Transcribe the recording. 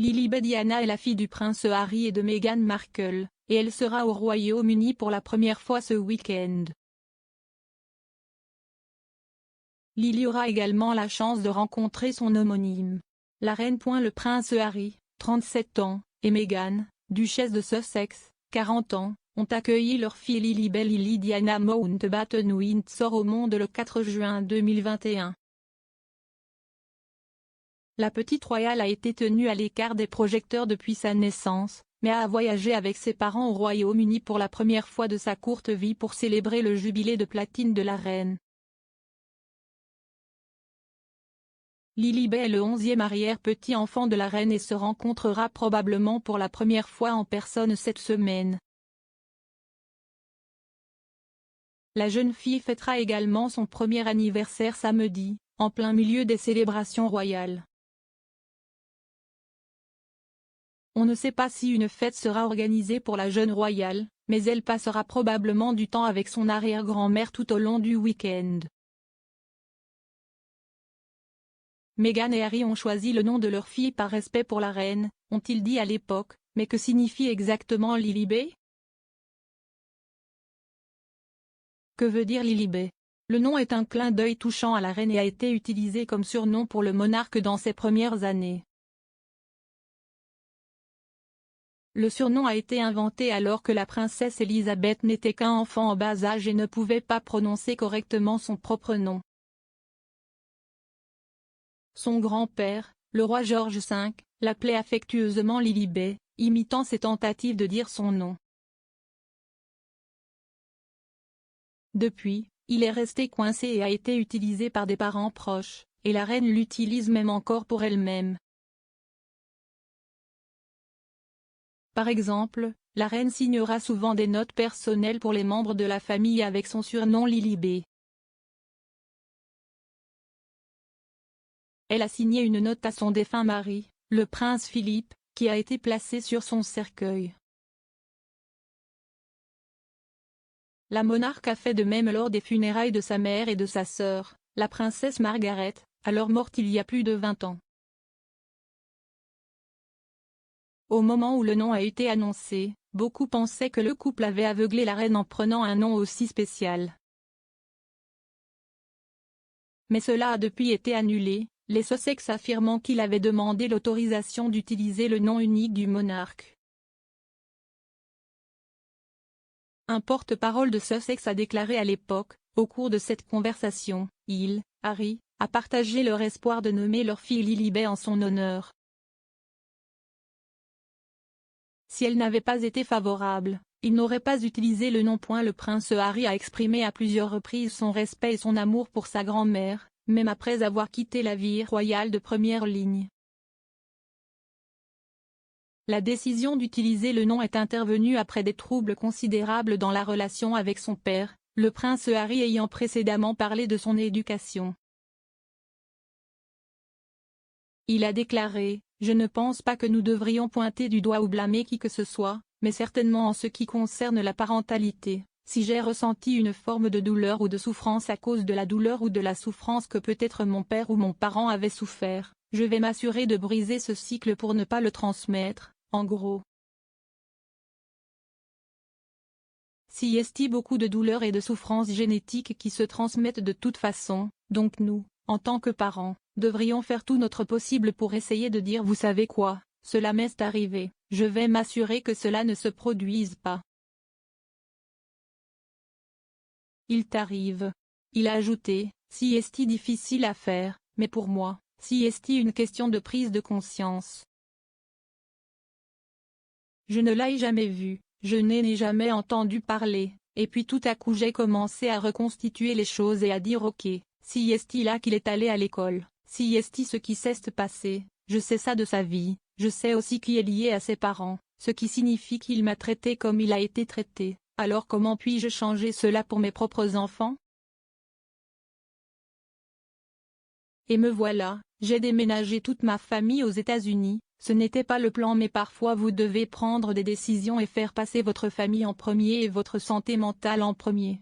Lilibet Diana est la fille du prince Harry et de Meghan Markle, et elle sera au Royaume-Uni pour la première fois ce week-end. Lily aura également la chance de rencontrer son homonyme. La reine. Le prince Harry, 37 ans, et Meghan, duchesse de Sussex, 40 ans, ont accueilli leur fille Lilibet Lily Diana Mountbatten Windsor au monde le 4 juin 2021. La petite royale a été tenue à l'écart des projecteurs depuis sa naissance, mais a voyagé avec ses parents au Royaume-Uni pour la première fois de sa courte vie pour célébrer le jubilé de platine de la reine. Lilibet est le 11e arrière-petit-enfant de la reine et se rencontrera probablement pour la première fois en personne cette semaine. La jeune fille fêtera également son premier anniversaire samedi, en plein milieu des célébrations royales. On ne sait pas si une fête sera organisée pour la jeune royale, mais elle passera probablement du temps avec son arrière-grand-mère tout au long du week-end. Meghan et Harry ont choisi le nom de leur fille par respect pour la reine, ont-ils dit à l'époque, mais que signifie exactement Lilibet? Que veut dire Lilibet? Le nom est un clin d'œil touchant à la reine et a été utilisé comme surnom pour le monarque dans ses premières années. Le surnom a été inventé alors que la princesse Elisabeth n'était qu'un enfant en bas âge et ne pouvait pas prononcer correctement son propre nom. Son grand-père, le roi George V, l'appelait affectueusement Lilibet, imitant ses tentatives de dire son nom. Depuis, il est resté coincé et a été utilisé par des parents proches, et la reine l'utilise même encore pour elle-même. Par exemple, la reine signera souvent des notes personnelles pour les membres de la famille avec son surnom Lilibet. Elle a signé une note à son défunt mari, le prince Philippe, qui a été placée sur son cercueil. La monarque a fait de même lors des funérailles de sa mère et de sa sœur, la princesse Margaret, alors morte il y a plus de 20 ans. Au moment où le nom a été annoncé, beaucoup pensaient que le couple avait aveuglé la reine en prenant un nom aussi spécial. Mais cela a depuis été annulé, les Sussex affirmant qu'il avait demandé l'autorisation d'utiliser le nom unique du monarque. Un porte-parole de Sussex a déclaré à l'époque, au cours de cette conversation, Harry, a partagé leur espoir de nommer leur fille Lilibet en son honneur. Si elle n'avait pas été favorable, il n'aurait pas utilisé le nom. Le prince Harry a exprimé à plusieurs reprises son respect et son amour pour sa grand-mère, même après avoir quitté la vie royale de première ligne. La décision d'utiliser le nom est intervenue après des troubles considérables dans la relation avec son père, le prince Harry ayant précédemment parlé de son éducation. Il a déclaré: « Je ne pense pas que nous devrions pointer du doigt ou blâmer qui que ce soit, mais certainement en ce qui concerne la parentalité. Si j'ai ressenti une forme de douleur ou de souffrance à cause de la douleur ou de la souffrance que peut-être mon père ou mon parent avait souffert, je vais m'assurer de briser ce cycle pour ne pas le transmettre, en gros. Si y a beaucoup de douleurs et de souffrances génétiques qui se transmettent de toute façon, donc nous, en tant que parents, devrions faire tout notre possible pour essayer de dire: vous savez quoi, cela m'est arrivé, je vais m'assurer que cela ne se produise pas. Il t'arrive. » Il a ajouté: « Si est difficile à faire, mais pour moi, si est une question de prise de conscience. Je ne l'ai jamais vu, je n'ai jamais entendu parler, et puis tout à coup j'ai commencé à reconstituer les choses et à dire ok, si est là qu'il est allé à l'école, si est ce qui s'est passé, je sais ça de sa vie, je sais aussi qui est lié à ses parents, ce qui signifie qu'il m'a traité comme il a été traité, alors comment puis-je changer cela pour mes propres enfants? Et me voilà, j'ai déménagé toute ma famille aux États-Unis. Ce n'était pas le plan, mais parfois vous devez prendre des décisions et faire passer votre famille en premier et votre santé mentale en premier.